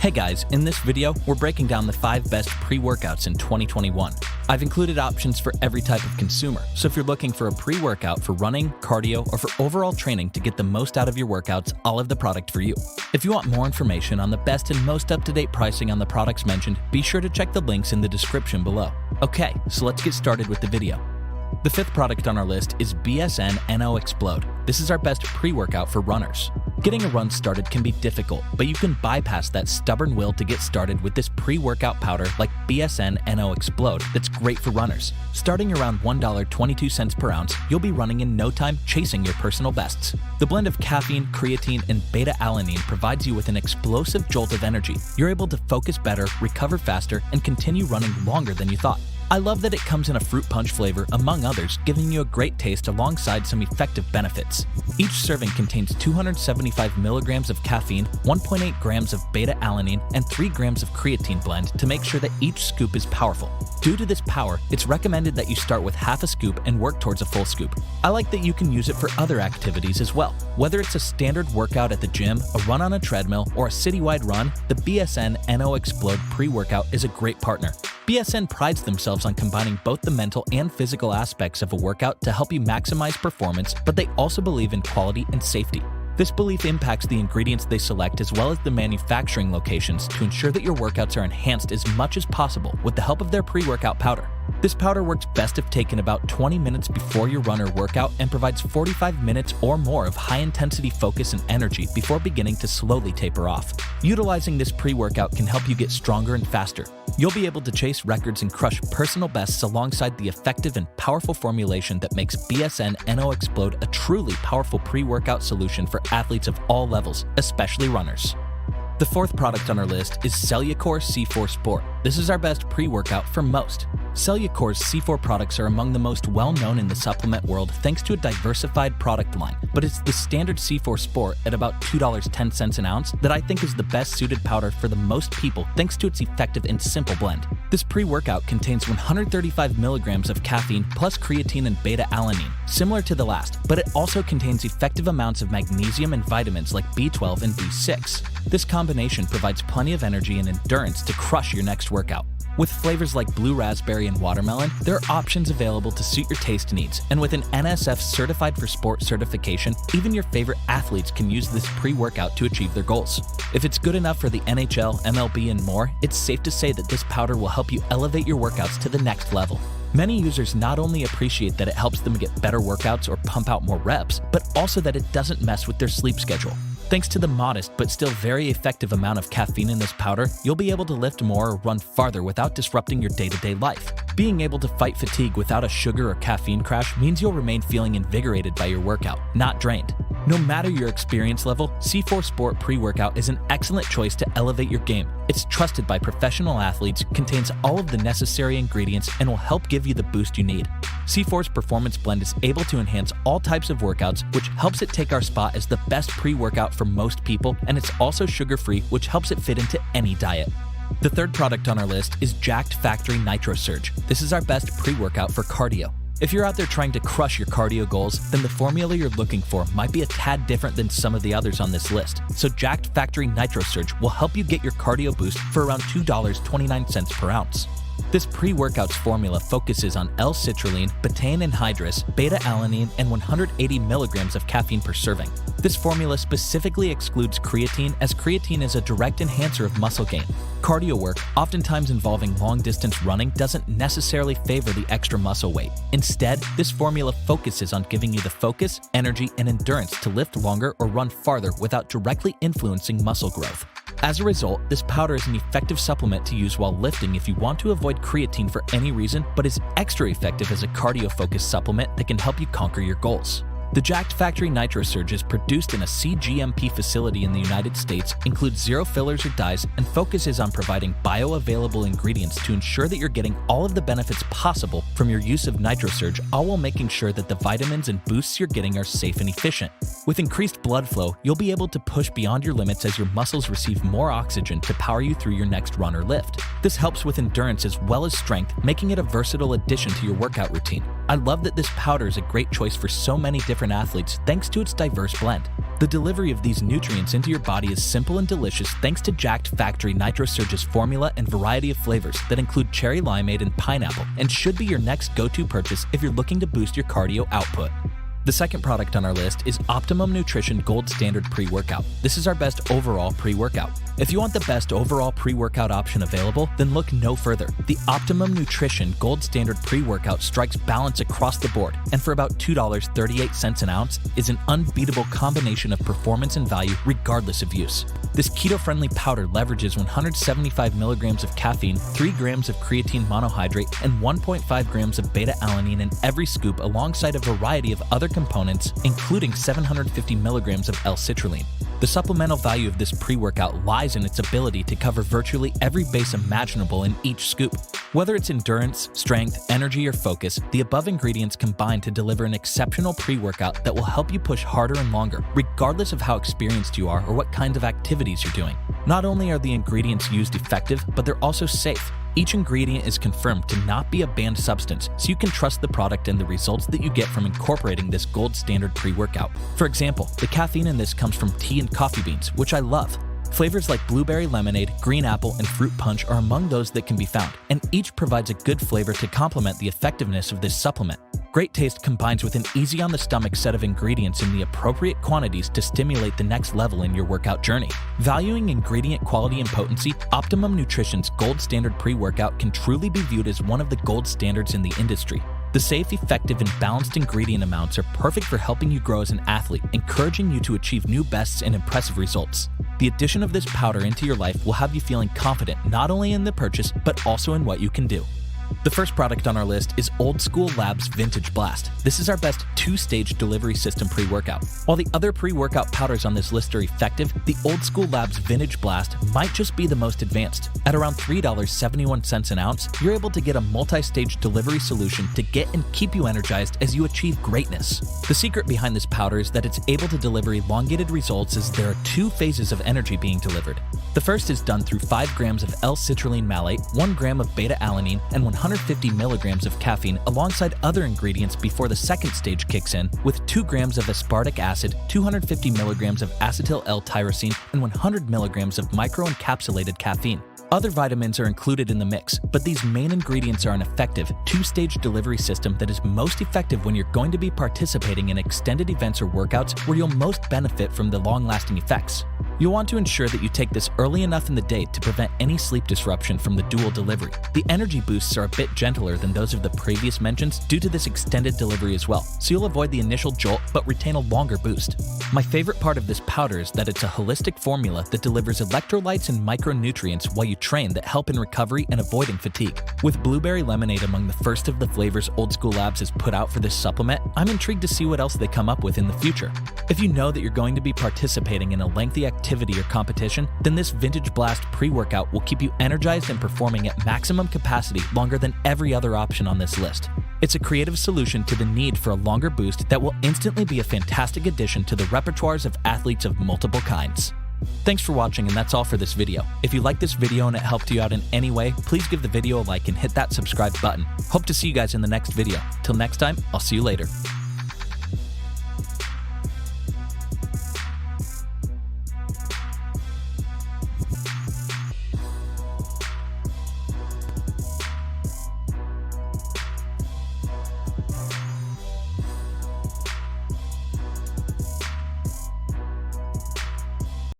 Hey guys, in this video, we're breaking down the 5 best pre-workouts in 2021. I've included options for every type of consumer, so if you're looking for a pre-workout for running, cardio, or for overall training to get the most out of your workouts, I'll have the product for you. If you want more information on the best and most up-to-date pricing on the products mentioned, be sure to check the links in the description below. Okay, so let's get started with the video. The 5th product on our list is XPLODE. This is our best pre-workout for runners. Getting a run started can be difficult, but you can bypass that stubborn will to get started with this pre-workout powder like XPLODE that's great for runners. Starting around $1.22 per ounce, you'll be running in no time, chasing your personal bests. The blend of caffeine, creatine, and beta-alanine provides you with an explosive jolt of energy. You're able to focus better, recover faster, and continue running longer than you thought. I love that it comes in a fruit punch flavor, among others, giving you a great taste alongside some effective benefits. Each serving contains 275 milligrams of caffeine, 1.8 grams of beta-alanine, and 3 grams of creatine blend to make sure that each scoop is powerful. Due to this power, it's recommended that you start with half a scoop and work towards a full scoop. I like that you can use it for other activities as well. Whether it's a standard workout at the gym, a run on a treadmill, or a citywide run, the XPLODE pre-workout is a great partner. BSN prides themselves on combining both the mental and physical aspects of a workout to help you maximize performance, but they also believe in quality and safety. This belief impacts the ingredients they select as well as the manufacturing locations to ensure that your workouts are enhanced as much as possible with the help of their pre-workout powder. This powder works best if taken about 20 minutes before your run or workout and provides 45 minutes or more of high-intensity focus and energy before beginning to slowly taper off. Utilizing this pre-workout can help you get stronger and faster. You'll be able to chase records and crush personal bests alongside the effective and powerful formulation that makes XPLODE a truly powerful pre-workout solution for athletes of all levels, especially runners. The 4th product on our list is Cellucor C4 Sport. This is our best pre-workout for most. Cellucor's C4 products are among the most well-known in the supplement world thanks to a diversified product line, but it's the standard C4 Sport at about $2.10 an ounce that I think is the best suited powder for the most people thanks to its effective and simple blend. This pre-workout contains 135 milligrams of caffeine plus creatine and beta-alanine, similar to the last, but it also contains effective amounts of magnesium and vitamins like B12 and B6. This combination provides plenty of energy and endurance to crush your next workout. With flavors like blue raspberry and watermelon, there are options available to suit your taste needs, and with an NSF Certified for Sport certification, even your favorite athletes can use this pre-workout to achieve their goals. If it's good enough for the NHL, MLB, and more, it's safe to say that this powder will help you elevate your workouts to the next level. Many users not only appreciate that it helps them get better workouts or pump out more reps, but also that it doesn't mess with their sleep schedule. Thanks to the modest but still very effective amount of caffeine in this powder, you'll be able to lift more or run farther without disrupting your day-to-day life. Being able to fight fatigue without a sugar or caffeine crash means you'll remain feeling invigorated by your workout, not drained. No matter your experience level, C4 Sport pre-workout is an excellent choice to elevate your game. It's trusted by professional athletes, contains all of the necessary ingredients, and will help give you the boost you need. C4's Performance Blend is able to enhance all types of workouts, which helps it take our spot as the best pre-workout for most people, and it's also sugar-free, which helps it fit into any diet. The 3rd product on our list is Jacked Factory Nitrosurge. This is our best pre-workout for cardio. If you're out there trying to crush your cardio goals, then the formula you're looking for might be a tad different than some of the others on this list. So Jacked Factory Nitrosurge will help you get your cardio boost for around $2.29 per ounce. This pre-workout's formula focuses on L-citrulline, betaine anhydrous, beta-alanine, and 180 milligrams of caffeine per serving. This formula specifically excludes creatine, as creatine is a direct enhancer of muscle gain. Cardio work, oftentimes involving long-distance running, doesn't necessarily favor the extra muscle weight. Instead, this formula focuses on giving you the focus, energy, and endurance to lift longer or run farther without directly influencing muscle growth. As a result, this powder is an effective supplement to use while lifting if you want to avoid creatine for any reason, but is extra effective as a cardio-focused supplement that can help you conquer your goals. The Jacked Factory Nitrosurge is produced in a CGMP facility in the United States, includes 0 fillers or dyes, and focuses on providing bioavailable ingredients to ensure that you're getting all of the benefits possible from your use of Nitrosurge, all while making sure that the vitamins and boosts you're getting are safe and efficient. With increased blood flow, you'll be able to push beyond your limits as your muscles receive more oxygen to power you through your next run or lift. This helps with endurance as well as strength, making it a versatile addition to your workout routine. I love that this powder is a great choice for so many different athletes thanks to its diverse blend. The delivery of these nutrients into your body is simple and delicious thanks to Jacked Factory Nitrosurge's formula and variety of flavors that include cherry limeade and pineapple, and should be your next go-to purchase if you're looking to boost your cardio output. The second product on our list is Optimum Nutrition Gold Standard Pre-Workout. This is our best overall pre-workout. If you want the best overall pre-workout option available, then look no further. The Optimum Nutrition Gold Standard Pre-Workout strikes balance across the board, and for about $2.38 an ounce, is an unbeatable combination of performance and value regardless of use. This keto-friendly powder leverages 175 milligrams of caffeine, 3 grams of creatine monohydrate, and 1.5 grams of beta-alanine in every scoop alongside a variety of other components, including 750 milligrams of L-citrulline. The supplemental value of this pre-workout lies in its ability to cover virtually every base imaginable in each scoop. Whether it's endurance, strength, energy, or focus, the above ingredients combine to deliver an exceptional pre-workout that will help you push harder and longer, regardless of how experienced you are or what kinds of activities you're doing. Not only are the ingredients used effective, but they're also safe. Each ingredient is confirmed to not be a banned substance, so you can trust the product and the results that you get from incorporating this gold standard pre-workout. For example, the caffeine in this comes from tea and coffee beans, which I love. Flavors like blueberry lemonade, green apple, and fruit punch are among those that can be found, and each provides a good flavor to complement the effectiveness of this supplement. Great taste combines with an easy-on-the-stomach set of ingredients in the appropriate quantities to stimulate the next level in your workout journey. Valuing ingredient quality and potency, Optimum Nutrition's Gold Standard Pre-Workout can truly be viewed as one of the gold standards in the industry. The safe, effective, and balanced ingredient amounts are perfect for helping you grow as an athlete, encouraging you to achieve new bests and impressive results. The addition of this powder into your life will have you feeling confident not only in the purchase, but also in what you can do. The first product on our list is Old School Labs Vintage Blast. This is our best 2-stage delivery system pre-workout. While the other pre-workout powders on this list are effective, the Old School Labs Vintage Blast might just be the most advanced. At around $3.71 an ounce, you're able to get a multi-stage delivery solution to get and keep you energized as you achieve greatness. The secret behind this powder is that it's able to deliver elongated results as there are 2 phases of energy being delivered. The first is done through 5 grams of L-citrulline malate, 1 gram of beta-alanine, and 150 milligrams of caffeine alongside other ingredients before the second stage kicks in with 2 grams of aspartic acid, 250 milligrams of acetyl L-tyrosine, and 100 milligrams of microencapsulated caffeine. Other vitamins are included in the mix, but these main ingredients are an effective 2-stage delivery system that is most effective when you're going to be participating in extended events or workouts where you'll most benefit from the long-lasting effects. You'll want to ensure that you take this early enough in the day to prevent any sleep disruption from the dual delivery. The energy boosts are a bit gentler than those of the previous mentions due to this extended delivery as well, so you'll avoid the initial jolt but retain a longer boost. My favorite part of this powder is that it's a holistic formula that delivers electrolytes and micronutrients while you train that help in recovery and avoiding fatigue. With blueberry lemonade among the first of the flavors Old School Labs has put out for this supplement, I'm intrigued to see what else they come up with in the future. If you know that you're going to be participating in a lengthy activity or competition, then this Vintage Blast pre-workout will keep you energized and performing at maximum capacity longer than every other option on this list. It's a creative solution to the need for a longer boost that will instantly be a fantastic addition to the repertoires of athletes of multiple kinds. Thanks for watching, and that's all for this video. If you liked this video and it helped you out in any way, please give the video a like and hit that subscribe button. Hope to see you guys in the next video. Till next time, I'll see you later.